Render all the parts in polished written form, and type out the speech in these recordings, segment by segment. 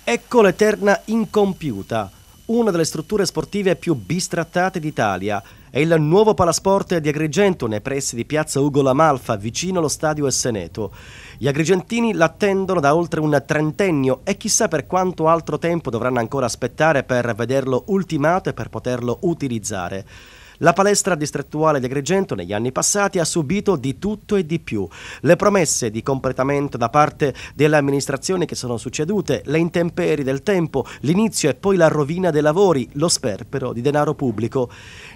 Ecco l'Eterna incompiuta, una delle strutture sportive più bistrattate d'Italia. È il nuovo palasport di Agrigento nei pressi di piazza Ugo La Malfa, vicino allo stadio Esseneto. Gli agrigentini l'attendono da oltre un trentennio e chissà per quanto altro tempo dovranno ancora aspettare per vederlo ultimato e per poterlo utilizzare. La palestra distrettuale di Agrigento negli anni passati ha subito di tutto e di più. Le promesse di completamento da parte delle amministrazioni che sono succedute, le intemperie del tempo, l'inizio e poi la rovina dei lavori, lo sperpero di denaro pubblico.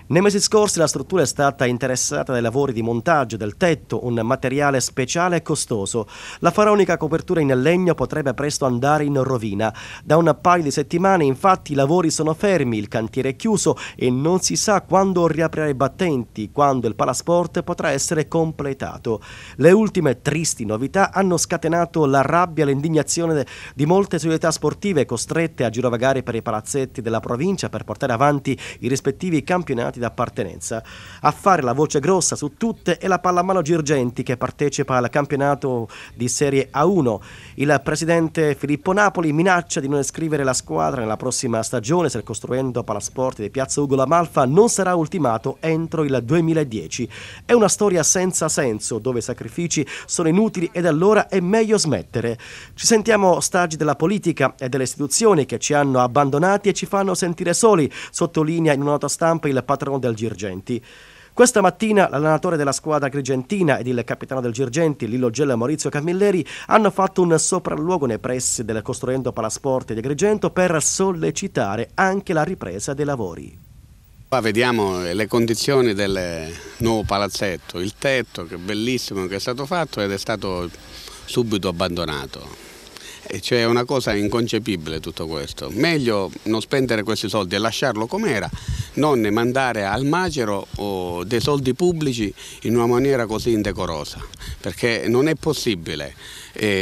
Nei mesi scorsi la struttura è stata interessata dai lavori di montaggio del tetto, un materiale speciale e costoso. La faraonica copertura in legno potrebbe presto andare in rovina. Da un paio di settimane infatti i lavori sono fermi, il cantiere è chiuso e non si sa quando riaprirà i battenti, quando il palasport potrà essere completato. Le ultime tristi novità hanno scatenato la rabbia e l'indignazione di molte società sportive costrette a girovagare per i palazzetti della provincia per portare avanti i rispettivi campionati d'appartenenza. A fare la voce grossa su tutte è la pallamano Girgenti, che partecipa al campionato di Serie A1. Il presidente Filippo Napoli minaccia di non iscrivere la squadra nella prossima stagione se il costruendo palasport di piazza Ugo La Malfa non sarà ultimato entro il 2010. È una storia senza senso, dove i sacrifici sono inutili ed allora è meglio smettere. Ci sentiamo ostaggi della politica e delle istituzioni che ci hanno abbandonati e ci fanno sentire soli, sottolinea in una nota stampa il patrono del Girgenti. Questa mattina l'allenatore della squadra agrigentina ed il capitano del Girgenti, Lillo Gelo e Maurizio Camilleri, hanno fatto un sopralluogo nei pressi del costruendo palasport di Agrigento per sollecitare anche la ripresa dei lavori. Qua vediamo le condizioni del nuovo palazzetto, il tetto che è bellissimo che è stato fatto ed è stato subito abbandonato. Cioè è una cosa inconcepibile tutto questo. Meglio non spendere questi soldi e lasciarlo com'era, non mandare al macero dei soldi pubblici in una maniera così indecorosa, perché non è possibile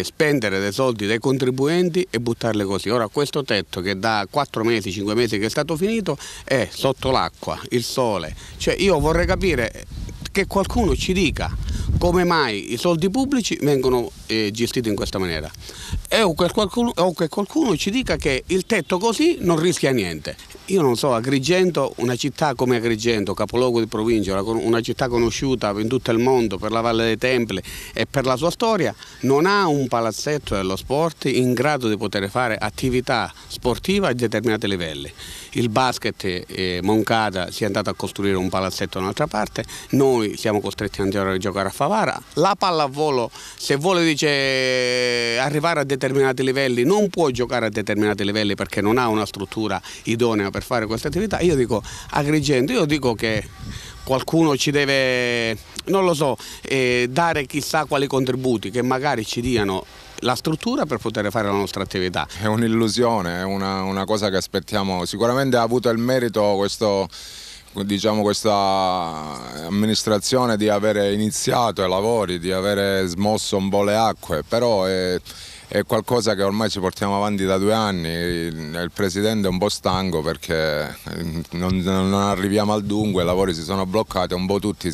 spendere dei soldi dei contribuenti e buttarli così. Ora questo tetto che da 4 mesi, 5 mesi che è stato finito è sotto l'acqua, il sole. Cioè io vorrei capire che qualcuno ci dica come mai i soldi pubblici vengono gestiti in questa maniera o che qualcuno ci dica che il tetto così non rischia niente. Io non so, Agrigento, una città come Agrigento, capoluogo di provincia, una città conosciuta in tutto il mondo per la Valle dei Templi e per la sua storia, non ha un palazzetto dello sport in grado di poter fare attività sportiva a determinati livelli. Il basket Moncada si è andato a costruire un palazzetto da un'altra parte, noi siamo costretti ad andare a giocare a Favara. La pallavolo, se vuole arrivare a determinati livelli, non può giocare a determinati livelli perché non ha una struttura idonea per fare questa attività. Io dico Agrigento, io dico che qualcuno ci deve, non lo so, dare chissà quali contributi che magari ci diano la struttura per poter fare la nostra attività. È un'illusione, è una cosa che aspettiamo. Sicuramente ha avuto il merito questa amministrazione di avere iniziato i lavori, di avere smosso un po' le acque, però è qualcosa che ormai ci portiamo avanti da 2 anni. Il presidente è un po' stanco perché non arriviamo al dunque, i lavori si sono bloccati, un po' tutti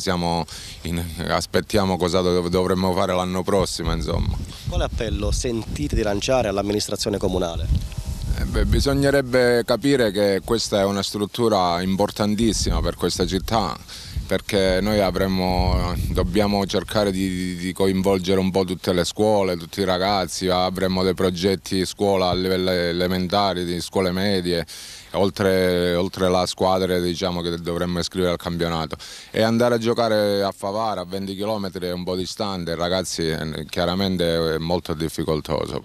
aspettiamo cosa dovremmo fare l'anno prossimo, insomma. Quale appello sentite di lanciare all'amministrazione comunale? Bisognerebbe capire che questa è una struttura importantissima per questa città, perché noi dobbiamo cercare di coinvolgere un po' tutte le scuole, tutti i ragazzi, avremo dei progetti scuola a livello elementare, di scuole medie, oltre la squadra che dovremmo iscrivere al campionato, e andare a giocare a Favara a 20 km è un po' distante, ragazzi, chiaramente è molto difficoltoso.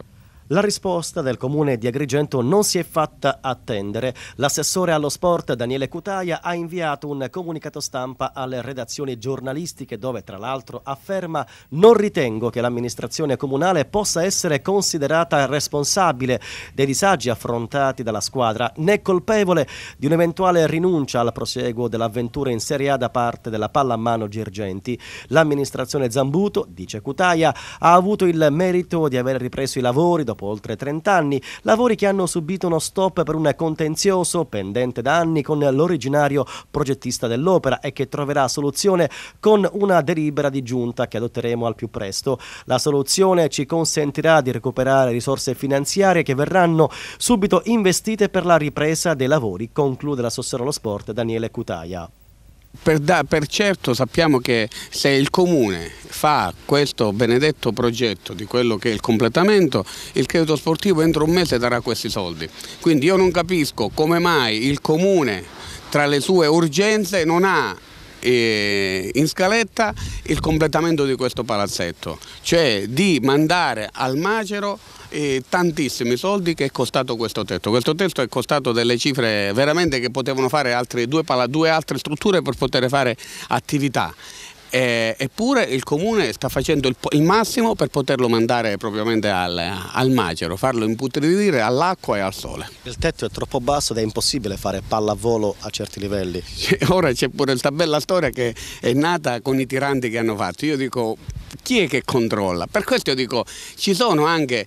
La risposta del comune di Agrigento non si è fatta attendere. L'assessore allo sport Daniele Cutaia ha inviato un comunicato stampa alle redazioni giornalistiche dove tra l'altro afferma: non ritengo che l'amministrazione comunale possa essere considerata responsabile dei disagi affrontati dalla squadra né colpevole di un'eventuale rinuncia al proseguo dell'avventura in Serie A da parte della pallamano Girgenti. L'amministrazione Zambuto, dice Cutaia, ha avuto il merito di aver ripreso i lavori dopo dopo oltre 30 anni, lavori che hanno subito uno stop per un contenzioso pendente da anni con l'originario progettista dell'opera e che troverà soluzione con una delibera di giunta che adotteremo al più presto. La soluzione ci consentirà di recuperare risorse finanziarie che verranno subito investite per la ripresa dei lavori, conclude l'assessore allo sport Daniele Cutaia. Per certo sappiamo che se il Comune fa questo benedetto progetto di quello che è il completamento, il credito sportivo entro un mese darà questi soldi. Quindi io non capisco come mai il Comune tra le sue urgenze non ha in scaletta il completamento di questo palazzetto, cioè di mandare al macero tantissimi soldi che è costato questo tetto. Questo tetto è costato delle cifre veramente che potevano fare due altre strutture per poter fare attività. Eppure il Comune sta facendo il massimo per poterlo mandare propriamente al macero, farlo imputridire all'acqua e al sole. Il tetto è troppo basso ed è impossibile fare pallavolo a certi livelli. Ora c'è pure questa bella storia che è nata con i tiranti che hanno fatto. Io dico, chi è che controlla? Per questo io dico, ci sono anche,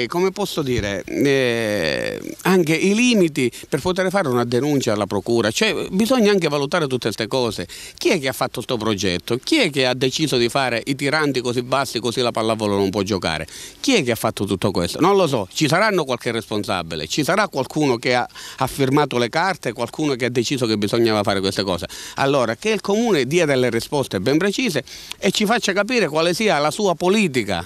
come posso dire, anche i limiti per poter fare una denuncia alla procura, cioè bisogna anche valutare tutte queste cose. Chi è che ha fatto questo progetto? Chi è che ha deciso di fare i tiranti così bassi così la pallavolo non può giocare? Chi è che ha fatto tutto questo? Non lo so, ci saranno qualche responsabile, ci sarà qualcuno che ha firmato le carte, qualcuno che ha deciso che bisognava fare queste cose. Allora, che il Comune dia delle risposte ben precise e ci faccia capire quale sia la sua politica